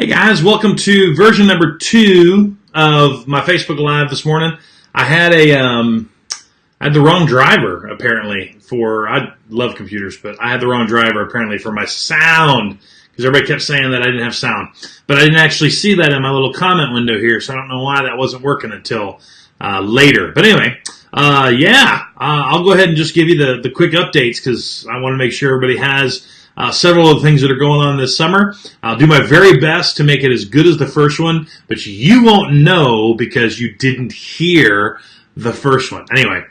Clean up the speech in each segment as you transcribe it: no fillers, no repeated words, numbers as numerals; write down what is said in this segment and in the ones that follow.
Hey guys, welcome to version number 2 of my Facebook Live this morning. I had I had the wrong driver apparently I love computers, but I had the wrong driver apparently for my sound because everybody kept saying that I didn't have sound, but I didn't actually see that in my little comment window here, so I don't know why that wasn't working until later. But anyway, I'll go ahead and just give you the quick updates because I want to make sure everybody has several of the things that are going on this summer. I'll do my very best to make it as good as the first one, but you won't know because you didn't hear the first one. Anyway,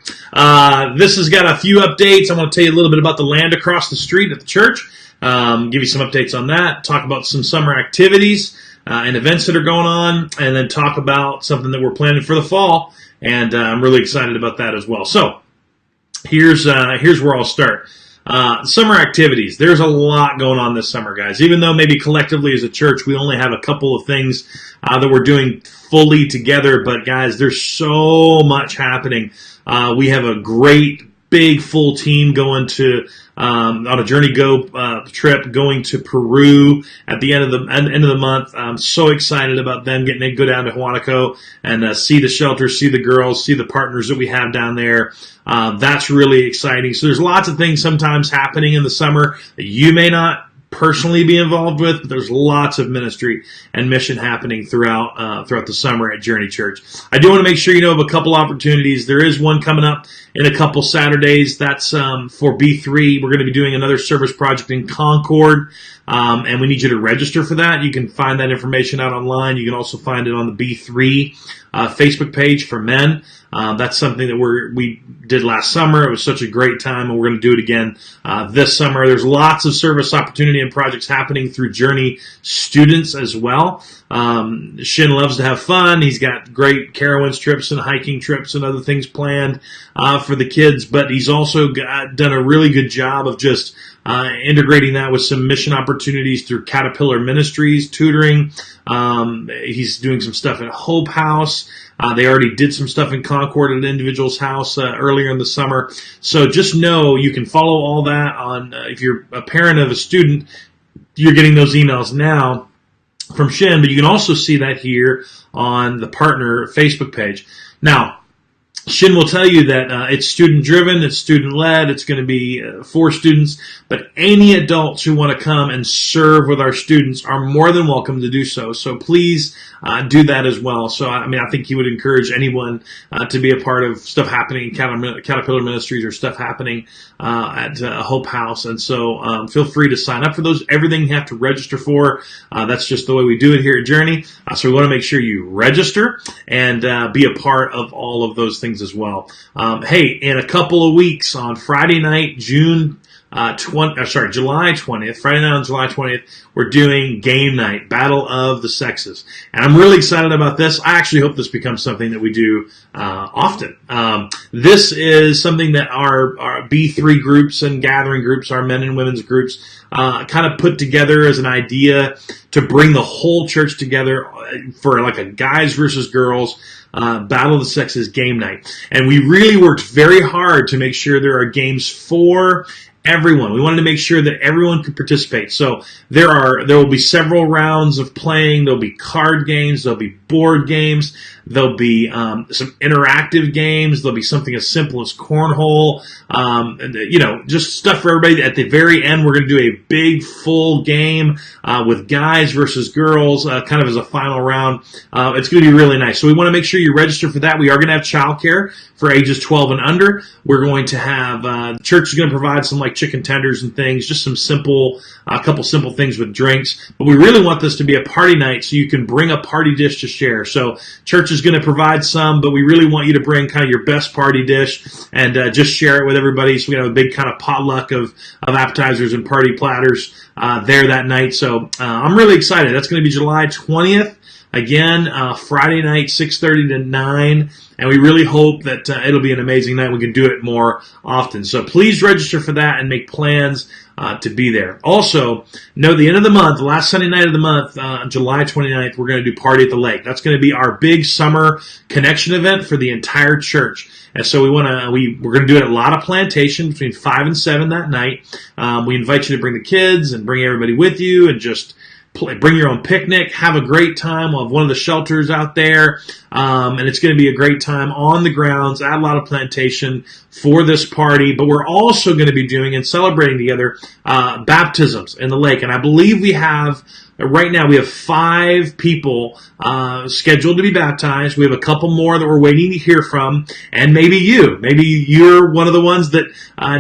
this has got a few updates. I want to tell you a little bit about the land across the street at the church, give you some updates on that, talk about some summer activities and events that are going on, and then talk about something that we're planning for the fall, and I'm really excited about that as well. So here's where I'll start. Summer activities. There's a lot going on this summer, guys. Even though maybe collectively as a church we only have a couple of things that we're doing fully together, but guys, there's so much happening. We have a great big full team going to on a Journey Go trip, going to Peru at the end of the month. I'm so excited about them getting to go down to Huanaco and see the shelter, see the girls, see the partners that we have down there. That's really exciting. So there's lots of things sometimes happening in the summer that you may not personally be involved with, but there's lots of ministry and mission happening throughout the summer at Journey Church. I do want to make sure you know of a couple opportunities. There is one coming up in a couple Saturdays. That's for B3. We're going to be doing another service project in Concord, and we need you to register for that. You can find that information out online. You can also find it on the B3 Facebook page for men. That's something that we did last summer. It was such a great time, and we're going to do it again this summer. There's lots of service opportunity and projects happening through Journey students as well. Shin loves to have fun. He's got great Carowinds trips and hiking trips and other things planned for the kids, but he's also done a really good job of just integrating that with some mission opportunities through Caterpillar Ministries, tutoring. He's doing some stuff at Hope House. They already did some stuff in Concord at an individual's house earlier in the summer. So just know you can follow all that on, if you're a parent of a student, you're getting those emails now from Shin, but you can also see that here on the partner Facebook page. Now, Shin will tell you that it's student-driven, it's student-led, it's going to be for students, but any adults who want to come and serve with our students are more than welcome to do so. So please do that as well. So, I think he would encourage anyone to be a part of stuff happening in Caterpillar Ministries or stuff happening at Hope House. And so feel free to sign up for those. Everything you have to register for. That's just the way we do it here at Journey. So we want to make sure you register and be a part of all of those things as well. In a couple of weeks on Friday night, July 20th, Friday night on July 20th, we're doing game night, Battle of the Sexes. And I'm really excited about this. I actually hope this becomes something that we do often. This is something that our B3 groups and gathering groups, our men and women's groups, kind of put together as an idea to bring the whole church together for like a guys versus girls Battle of the Sexes game night. And we really worked very hard to make sure there are games for everyone. We wanted to make sure that everyone could participate. So there will be several rounds of playing. There'll be card games. There'll be board games. There'll be some interactive games. There'll be something as simple as cornhole. Just stuff for everybody. At the very end, we're going to do a big full game with guys versus girls, kind of as a final round. It's going to be really nice. So we want to make sure you register for that. We are going to have childcare for ages 12 and under. We're going to have the church is going to provide some like chicken tenders and things, just some a couple simple things with drinks. But we really want this to be a party night, so you can bring a party dish to share. So church is going to provide some, but we really want you to bring kind of your best party dish and just share it with everybody. So we have a big kind of potluck of appetizers and party platters there that night. So I'm really excited. That's going to be July 20th. Again, Friday night, 6:30 to 9. And we really hope that it'll be an amazing night. We can do it more often. So please register for that and make plans to be there. Also, know the end of the month, the last Sunday night of the month, July 29th, we're going to do Party at the Lake. That's going to be our big summer connection event for the entire church. And so we're going to do it at Lotta Plantation between 5 and 7 that night. We invite you to bring the kids and bring everybody with you and just bring your own picnic, have a great time. We'll have one of the shelters out there, and it's going to be a great time on the grounds at Lotta Plantation for this party. But we're also going to be doing and celebrating together baptisms in the lake. And I believe we have, right now, we have 5 people scheduled to be baptized. We have a couple more that we're waiting to hear from, and maybe you're one of the ones that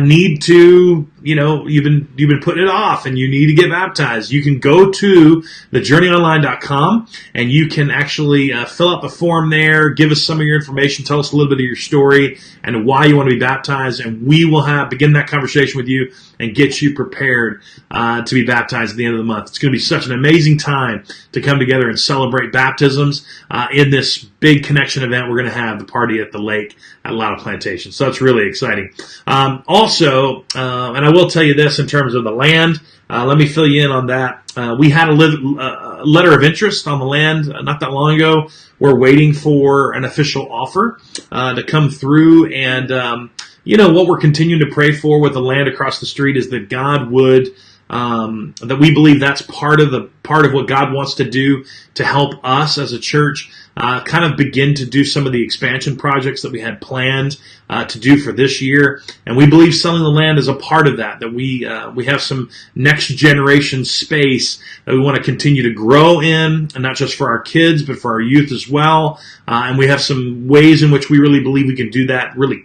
need to, you've been putting it off and you need to get baptized. You can go to thejourneyonline.com and you can actually fill out the form there, give us some of your information, tell us a little bit of your story and why you want to be baptized, and we will begin that conversation with you and get you prepared to be baptized at the end of the month. It's going to be such an amazing time to come together and celebrate baptisms in this big connection event we're going to have, the party at the lake at Lotta Plantation. So that's really exciting. Also, and I will tell you this in terms of the land, let me fill you in on that. We had a letter of interest on the land not that long ago. We're waiting for an official offer to come through, and what we're continuing to pray for with the land across the street is that God would, that we believe that's part of what God wants to do to help us as a church kind of begin to do some of the expansion projects that we had planned to do for this year. And we believe selling the land is a part of that we have some next generation space that we want to continue to grow in, and not just for our kids, but for our youth as well. And we have some ways in which we really believe we can do that really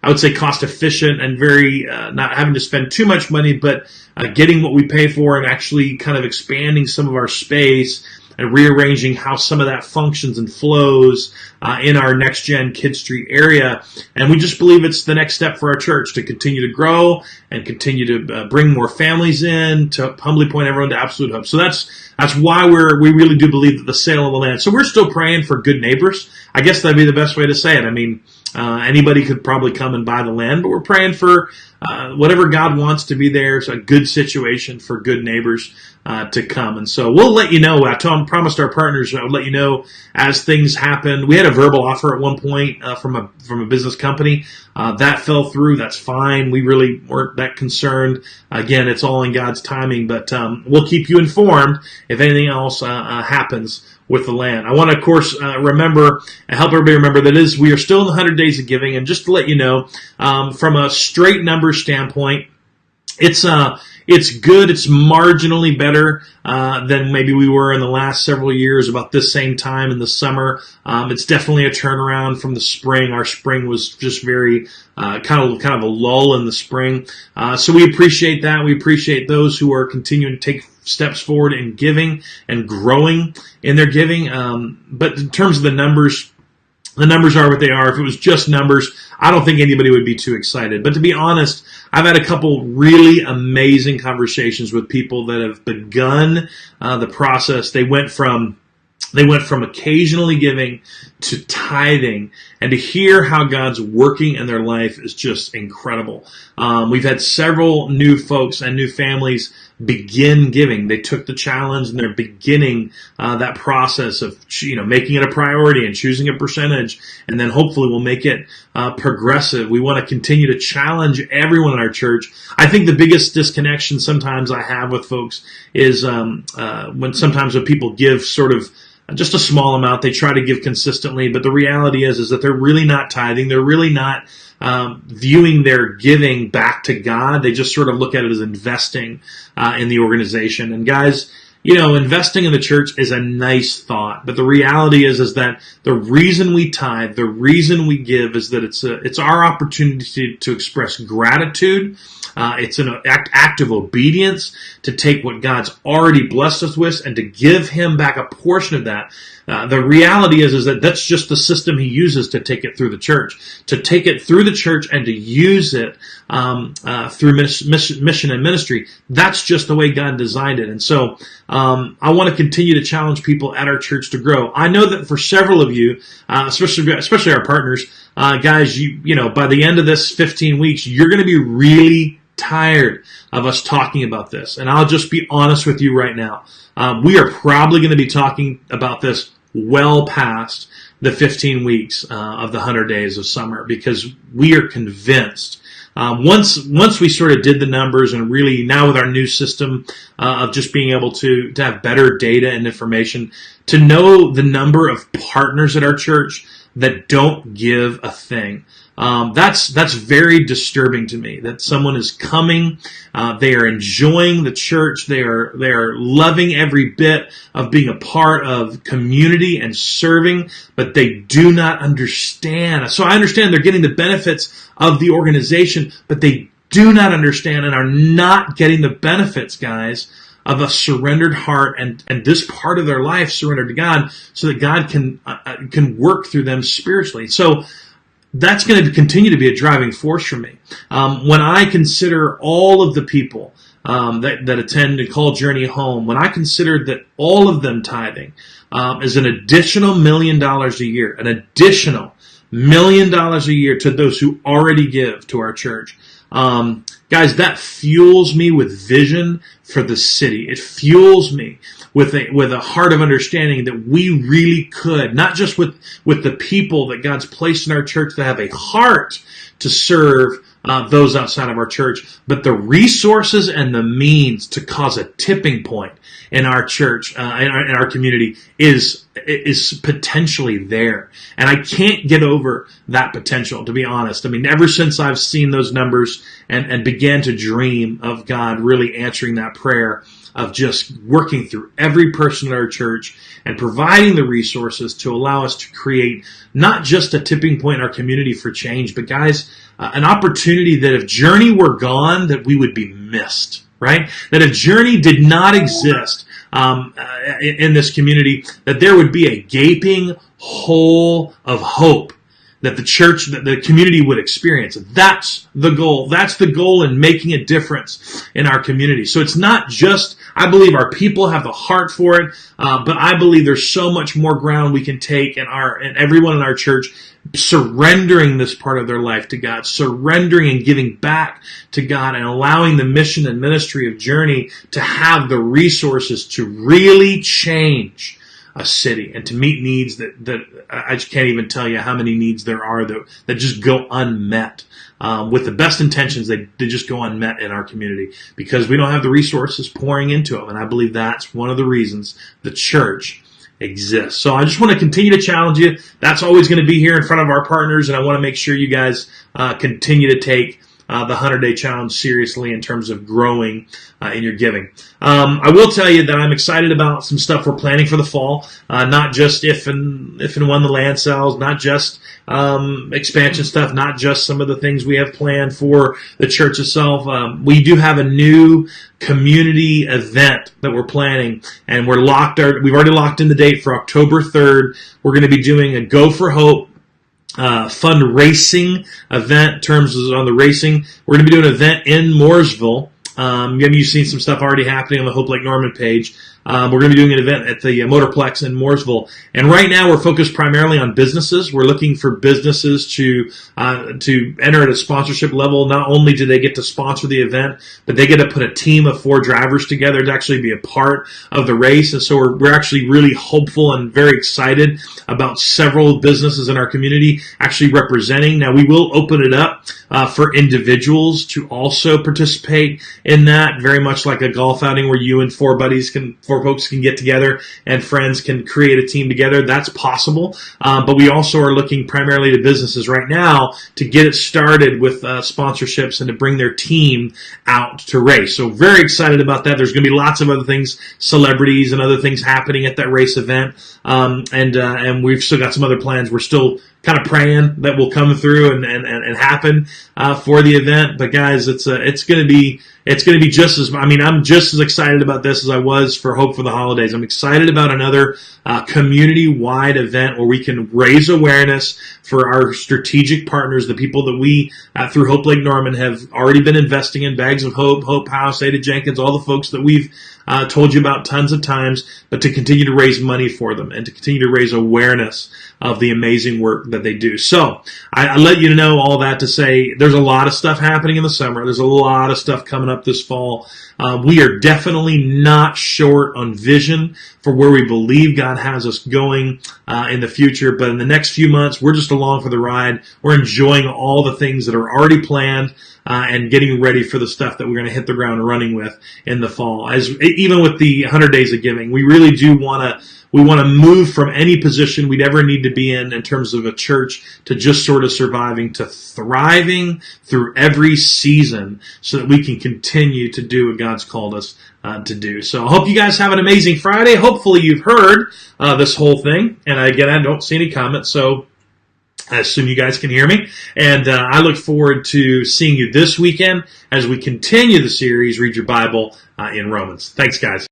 I would say cost efficient and very not having to spend too much money, but getting what we pay for and actually kind of expanding some of our space and rearranging how some of that functions and flows in our Next Gen Kid Street area. And we just believe it's the next step for our church to continue to grow and continue to bring more families in, to humbly point everyone to absolute hope. So that's why we really do believe that the sale of the land. So we're still praying for good neighbors. I guess that'd be the best way to say it. I mean, anybody could probably come and buy the land, but we're praying for whatever God wants to be there. It's a good situation for good neighbors to come. And so we'll let you know. I promised our partners I would let you know as things happen. We had a verbal offer at one point from a business company. That fell through. That's fine. We really weren't that concerned. Again, it's all in God's timing, but we'll keep you informed if anything else happens with the land. I want to, of course, help everybody remember that we are still in the 100 days of giving. And just to let you know, from a straight number standpoint, it's good. It's marginally better than maybe we were in the last several years about this same time in the summer. It's definitely a turnaround from the spring. Our spring was just very kind of a lull in the spring. So we appreciate that. We appreciate those who are continuing to take steps forward in giving and growing in their giving. But in terms of the numbers are what they are. If it was just numbers, I don't think anybody would be too excited. But to be honest, I've had a couple really amazing conversations with people that have begun the process. They went from occasionally giving to tithing, and to hear how God's working in their life is just incredible. We've had several new folks and new families begin giving. They took the challenge and they're beginning that process of making it a priority and choosing a percentage, and then hopefully we'll make it progressive. We want to continue to challenge everyone in our church. I think the biggest disconnection sometimes I have with folks is when people give sort of just a small amount. They try to give consistently, but the reality is that they're really not tithing. They're really not viewing their giving back to God. They just sort of look at it as investing in the organization. And guys, investing in the church is a nice thought, but the reality is that the reason we tithe, the reason we give, is that it's our opportunity to express gratitude. It's an act of obedience to take what God's already blessed us with and to give Him back a portion of that. The reality is that that's just the system He uses to take it through the church, and to use it through mission and ministry. That's just the way God designed it. And so I want to continue to challenge people at our church to grow. I know that for several of you, especially our partners, guys, by the end of this 15 weeks, you're going to be really tired of us talking about this. And I'll just be honest with you right now. We are probably going to be talking about this well past the 15 weeks of the 100 days of summer, because we are convinced Once we sort of did the numbers, and really now with our new system of just being able to have better data and information, to know the number of partners at our church that don't give a thing. That's very disturbing to me, that someone is coming, they are enjoying the church, they are loving every bit of being a part of community and serving, but they do not understand. So I understand they're getting the benefits of the organization, but they do not understand and are not getting the benefits, guys, of a surrendered heart and this part of their life surrendered to God, so that God can work through them spiritually. So that's going to continue to be a driving force for me. When I consider all of the people that attend and call Journey home, when I consider that all of them tithing is an additional $1 million a year, an additional $1 million a year to those who already give to our church. Guys, that fuels me with vision for the city. It fuels me with a heart of understanding that we really could, not just with the people that God's placed in our church that have a heart to serve those outside of our church, but the resources and the means to cause a tipping point in our church, in our community is potentially there. And I can't get over that potential, to be honest. I mean, ever since I've seen those numbers and began to dream of God really answering that prayer of just working through every person in our church and providing the resources to allow us to create not just a tipping point in our community for change, but guys, an opportunity that if Journey were gone, that we would be missed, right? That if Journey did not exist in this community, that there would be a gaping hole of hope that the church, that the community would experience. That's the goal. That's the goal in making a difference in our community. So it's not just, I believe our people have the heart for it, but I believe there's so much more ground we can take in everyone in our church surrendering this part of their life to God, surrendering and giving back to God, and allowing the mission and ministry of Journey to have the resources to really change a city and to meet needs that I just can't even tell you how many needs there are that just go unmet. With the best intentions, they just go unmet in our community because we don't have the resources pouring into them. And I believe that's one of the reasons the church exists. So I just want to continue to challenge you. That's always going to be here in front of our partners, and I want to make sure you guys continue to take the 100-Day Challenge seriously in terms of growing in your giving. I will tell you that I'm excited about some stuff we're planning for the fall, not just if and when the land sells, not just expansion stuff, not just some of the things we have planned for the church itself. We do have a new community event that we're planning, and we've already locked in the date for October 3rd. We're going to be doing a Go for Hope fundraising event. Terms is on the racing. We're going to be doing an event in Mooresville. Maybe you've seen some stuff already happening on the Hope Lake Norman page. We're going to be doing an event at the Motorplex in Mooresville. And right now we're focused primarily on businesses. We're looking for businesses to enter at a sponsorship level. Not only do they get to sponsor the event, but they get to put a team of 4 drivers together to actually be a part of the race. And so we're actually really hopeful and very excited about several businesses in our community actually representing. Now we will open it up for individuals to also participate in that, very much like a golf outing where you and 4 folks can get together and friends can create a team together. That's possible. But we also are looking primarily to businesses right now to get it started with sponsorships and to bring their team out to race. So very excited about that. There's going to be lots of other things, celebrities and other things happening at that race event. And we've still got some other plans. We're still kind of praying that will come through and happen for the event. But guys, it's going to be just as, I'm just as excited about this as I was for Hope for the Holidays. I'm excited about another community-wide event where we can raise awareness for our strategic partners, the people that we, through Hope Lake Norman, have already been investing in. Bags of Hope, Hope House, Ada Jenkins, all the folks that we've told you about tons of times, but to continue to raise money for them and to continue to raise awareness of the amazing work that they do. So I let you know all that to say there's a lot of stuff happening in the summer. There's a lot of stuff coming up this fall. We are definitely not short on vision for where we believe God has us going in the future. But in the next few months, we're just along for the ride. We're enjoying all the things that are already planned. and getting ready for the stuff that we're going to hit the ground running with in the fall. As even with the 100 Days of Giving, we really do want to move from any position we'd ever need to be in terms of a church to just sort of surviving to thriving through every season so that we can continue to do what God's called us to do. So I hope you guys have an amazing Friday. Hopefully you've heard this whole thing. And again, I don't see any comments, so I assume you guys can hear me. And I look forward to seeing you this weekend as we continue the series, Read Your Bible in Romans. Thanks, guys.